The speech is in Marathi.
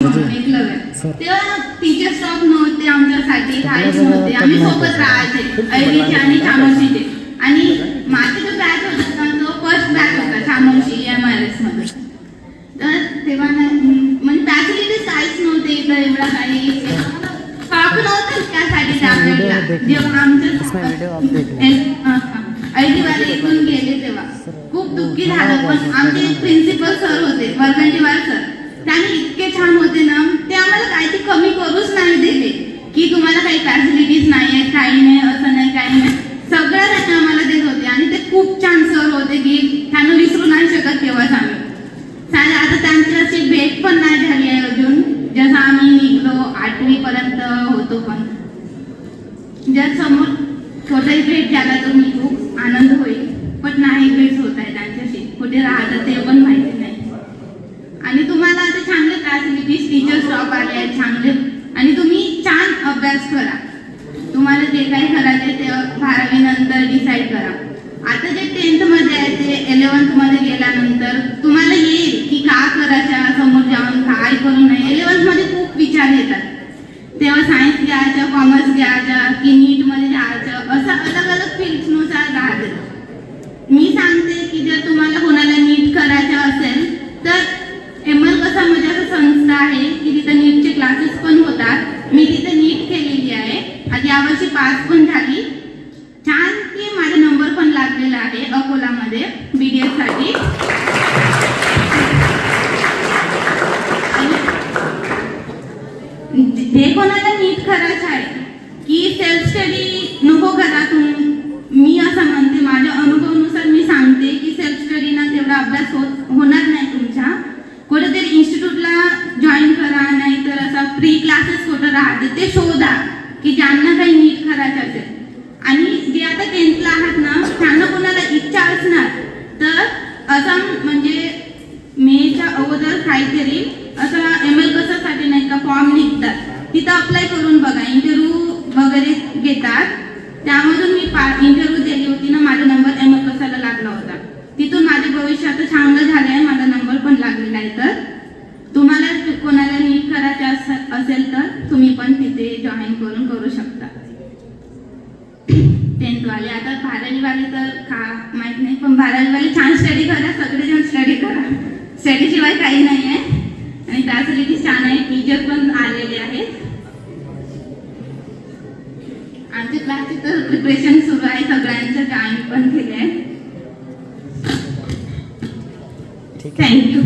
तेव्हा टीचर स्टॉप नव्हते आमच्यासाठी, काहीच नव्हते. आम्ही सोबत राहायचे ऐरीचे आणि चामोशीचे. आणि माझे जो बॅच होता ना तो फर्स्ट बॅच होता चामोशी MRS मध्ये. तर तेव्हा म्हणजे फॅसिलिटीज काहीच नव्हते इथं, एवढा काही स्टॉक नव्हतं त्यासाठी त्यावेळेला. जेव्हा आमचे ऐरीवाले इथून गेले तेव्हा खूप दुःखी झालं. पण आमचे प्रिन्सिपल सर होते, वर्गंटीवार सर, त्याने इतके छान होते ना, ते आम्हाला काही कमी करूच नाही दिले की तुम्हाला काही फॅसिलिटीज नाही आहेत, काही नाही, असं नाही, काही नाही. सगळं त्यांनी आम्हाला देत होते आणि ते खूप छान सर होते की त्यांना विसरू नाही शकत तेव्हाच आम्ही. आता त्यांची अशी भेट पण नाही झाली आहे अजून. जसं आम्ही निघलो 8वी पर्यंत होतो, पण जर समोर छोटाही भेट झाला तर मी खूप आनंद होईल. पण नाही भेट होत आहे त्यांच्याशी, कुठे राहतात ते पण माहिती नाही. आणि तुम्हाला आता चांगले फॅसिलिटीज, टीचर स्टॉप आले आहेत चांगले, आणि तुम्ही छान अभ्यास करा. तुम्हाला जे काही करायचे ते 12वी नंतर डिसाईड करा. आता जे 10th मध्ये आहे ते 11th मध्ये गेल्यानंतर तुम्हाला येईल की का करायच्या, समोर जाऊन काय करू नये. 11th मध्ये खूप विचार येतात. तेव्हा सायन्स घ्यायचं, कॉमर्स घ्यायचं की नीट मध्ये जायचं, असं अलग अलग फील्ड्सनुसार राहते. मी सांगते की जर तुम्हाला कोणाला नीट करायचं असेल तर कसा म्हणजे असं संस्था आहे की तिथे नीटचे क्लासेस पण होतात. मी तिथे नीट केलेली आहे, आणि यावर्षी पास पण झाली. छान की माझा नंबर पण लागलेला आहे अकोलामध्ये BDS साठी. जे कोणाला नीट करायचं आहे की सेल्फ स्टडी नको करा मी असं म्हणते, माझ्या अनुभवानुसार मी सांगते की सेल्फ स्टडी ना तेवढा अभ्यास होणार नाही तुमचा. कुठेतरी इन्स्टिट्यूटला जॉईन करा, नाही तर असा फ्री क्लासेस कुठं राहते ते शोधा की ज्यांना काही नीट करायचं असेल. आणि जे आता 10th ला आहात ना, त्यांना कोणाला इच्छा असणार तर असं म्हणजे मेच्या अगोदर काहीतरी असं ML कशासाठी नाही का फॉर्म निघतात, तिथं अप्लाय करून बघा. इंटरव्ह्यू वगैरे घेतात, त्यामधून मी इंटरव्ह्यू दिली होती ना, माझा नंबर ML कशाला लागला होता. तिथून माझे भविष्य आता चांगलं झालं आहे, माझा नंबर पण लागलेला आहे. तर तुम्हाला कोणाला नीट करायचं असेल तर तुम्ही पण तिथे जॉईन करू शकता. 10th वाले, आता 12वी वाले तर का माहित नाही, पण 12वी वाले छान स्टडी करा, सगळेजण स्टडी करा. स्टडीशिवाय काही नाही आहे. आणि फॅसिलिटीज छान आहे, टीचर पण आलेले आहेत. आमच्या क्लासची तर प्रिपरेशन सुरू आहे, सगळ्यांचं जॉईन पण केले आहे. थँक्यू.